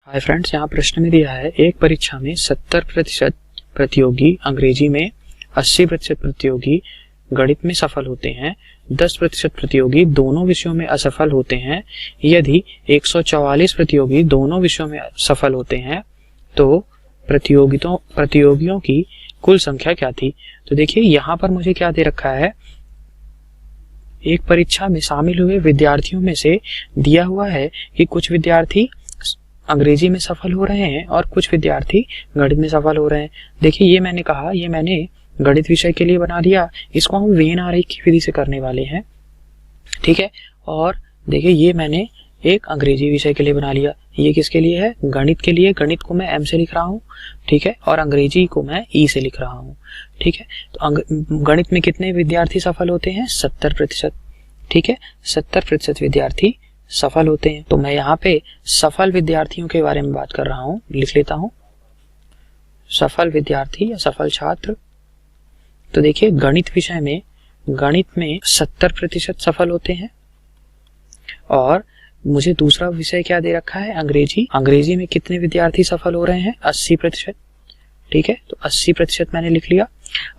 Hi friends, यहाँ प्रश्न में दिया है एक परीक्षा में 70% प्रतियोगी अंग्रेजी में, 80% प्रतियोगी गणित में सफल होते हैं, 10% प्रतियोगी दोनों विषयों में असफल होते हैं। यदि 144 प्रतियोगी दोनों विषयों में सफल होते हैं तो प्रतियोगियों की कुल संख्या क्या थी। तो देखिए यहाँ पर मुझे क्या दे रखा है, एक परीक्षा में शामिल हुए विद्यार्थियों में से दिया हुआ है कि कुछ विद्यार्थी अंग्रेजी में सफल हो रहे हैं और कुछ विद्यार्थी गणित में सफल हो रहे हैं। देखिए ये मैंने गणित विषय के लिए बना दिया, इसको हम वेन आरेख की विधि से करने वाले हैं, ठीक है। और देखिए ये मैंने एक अंग्रेजी विषय के लिए बना लिया, ये किसके लिए है, गणित के लिए। गणित को मैं एम से लिख रहा हूँ, ठीक है, और अंग्रेजी को मैं ई से लिख रहा हूँ, ठीक है। तो गणित में कितने विद्यार्थी सफल होते हैं, 70%, ठीक है, 70% विद्यार्थी सफल होते हैं। तो मैं यहाँ पे सफल विद्यार्थियों के बारे में बात कर रहा हूँ, लिख लेता हूँ सफल विद्यार्थी या सफल छात्र। तो देखिए गणित विषय में, गणित में 70% सफल होते हैं। और मुझे दूसरा विषय क्या दे रखा है, अंग्रेजी। अंग्रेजी में कितने विद्यार्थी सफल हो रहे हैं, 80%, ठीक है। तो 80% मैंने लिख लिया।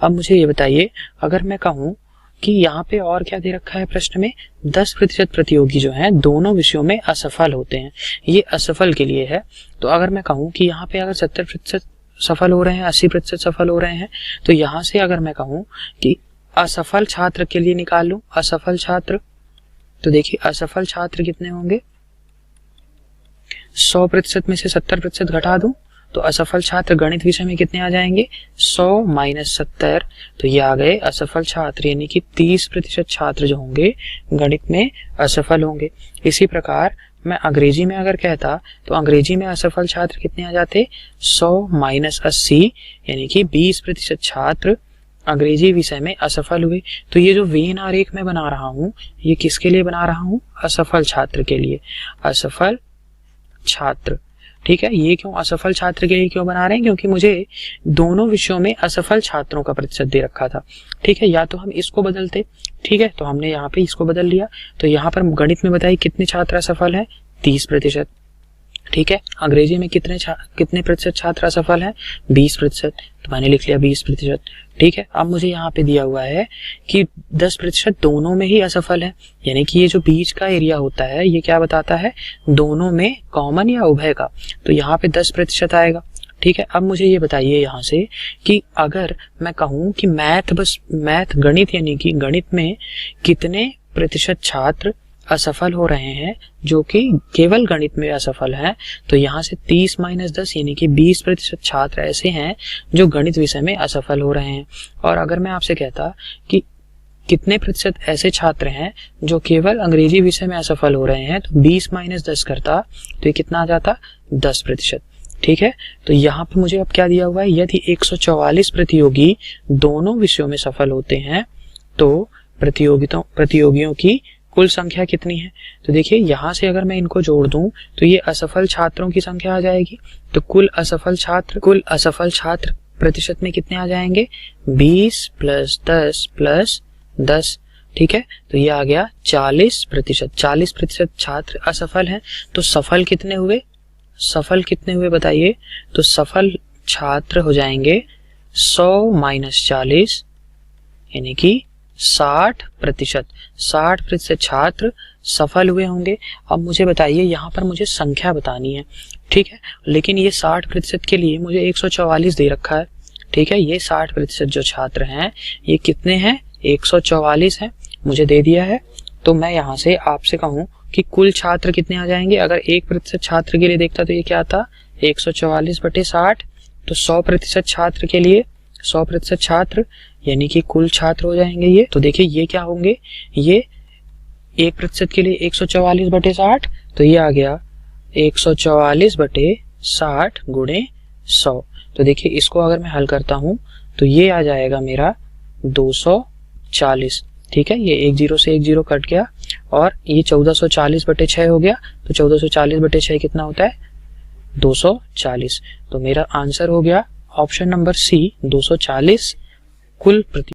अब मुझे ये बताइए, अगर मैं कहूँ कि यहाँ पे और क्या दे रखा है प्रश्न में, 10% प्रतियोगी जो हैं दोनों विषयों में असफल होते हैं, ये असफल के लिए है। तो अगर मैं कहूँ कि यहाँ पे अगर 70% सफल हो रहे हैं, 80% सफल हो रहे हैं, तो यहाँ से अगर मैं कहूँ कि असफल छात्र के लिए निकाल लूं, असफल छात्र, तो देखिए असफल छात्र कितने होंगे, 100% में से 70% घटा दूं तो असफल छात्र गणित विषय में कितने आ जाएंगे, 100 माइनस 70, तो ये आ गए असफल छात्र, यानी कि 30% छात्र जो होंगे गणित में असफल होंगे। इसी प्रकार मैं अंग्रेजी में अगर कहता तो अंग्रेजी में असफल छात्र कितने आ जाते, 100 माइनस 80, यानी कि 20% छात्र अंग्रेजी विषय में असफल हुए। तो ये जो वेन आरेख में बना रहा हूँ, ये किसके लिए बना रहा हूँ, असफल छात्र के लिए, असफल छात्र, ठीक है। ये क्यों असफल छात्र के लिए क्यों बना रहे हैं, क्योंकि मुझे दोनों विषयों में असफल छात्रों का प्रतिशत दे रखा था, ठीक है। या तो हम इसको बदलते, ठीक है, तो हमने यहाँ पे इसको बदल लिया। तो यहाँ पर गणित में बताइए कितने छात्र असफल हैं, 30%, ठीक है। अंग्रेजी में कितने प्रतिशत छात्र असफल हैं, 20%, तो मैंने लिख लिया 20%, ठीक है। अब मुझे यहाँ पे दिया हुआ है कि 10% दोनों में ही असफल है, यानी कि ये जो बीच का एरिया होता है ये क्या बताता है, दोनों में कॉमन या उभय का, तो यहाँ पे 10% आएगा, ठीक है। अब मुझे ये बताइए यहाँ से कि अगर मैं कहूँ कि मैथ गणित, यानी कि गणित में कितने प्रतिशत छात्र असफल हो रहे हैं जो कि केवल गणित में असफल हैं, तो यहाँ से 30 माइनस 10 यानी कि 20% छात्र ऐसे हैं जो गणित विषय में असफल हो रहे हैं। और अगर मैं आपसे कहता कि कितने प्रतिशत ऐसे छात्र हैं जो केवल अंग्रेजी विषय में असफल हो रहे हैं, तो 20 माइनस 10 करता तो ये कितना आ जाता, 10%, ठीक है। तो यहाँ पे मुझे अब क्या दिया हुआ है, यदि 144 प्रतियोगी दोनों विषयों में सफल होते हैं तो प्रतियोगियों की कुल संख्या कितनी है। तो देखिए यहाँ से अगर मैं इनको जोड़ दूं तो ये असफल छात्रों की संख्या आ जाएगी। तो कुल असफल छात्र प्रतिशत में कितने आ जाएंगे, 20 प्लस 10 प्लस 10, ठीक है। तो ये आ गया 40%। 40% छात्र असफल हैं, तो सफल कितने हुए बताइए। तो सफल छात्र हो जाएंगे 100 माइनस 40, यानी कि 60%। 60% छात्र सफल हुए होंगे। अब मुझे बताइए, यहाँ पर मुझे संख्या बतानी है, ठीक है, लेकिन ये 60% के लिए मुझे 144 दे रखा है, ठीक है। ये 60% जो छात्र हैं ये कितने हैं, 144 हैं, मुझे दे दिया है। तो मैं यहाँ से आपसे कहूँ कि कुल छात्र कितने आ जाएंगे, अगर 1% छात्र के लिए देखता तो ये क्या था, 144/60, तो 100% छात्र के लिए 100% छात्र, यानी कि कुल छात्र हो जाएंगे ये। तो देखिए ये क्या होंगे, ये 1% के लिए 144/60, तो ये आ गया 144/60 गुणे 100। तो देखिए इसको अगर मैं हल करता हूँ तो ये आ जाएगा मेरा 240, ठीक है। ये 1 0 से 1 0 कट गया और ये 1440/6 हो गया। तो 1440/6 कितना होता है, 240। तो मेरा आंसर हो गया ऑप्शन नंबर सी, 240 कुल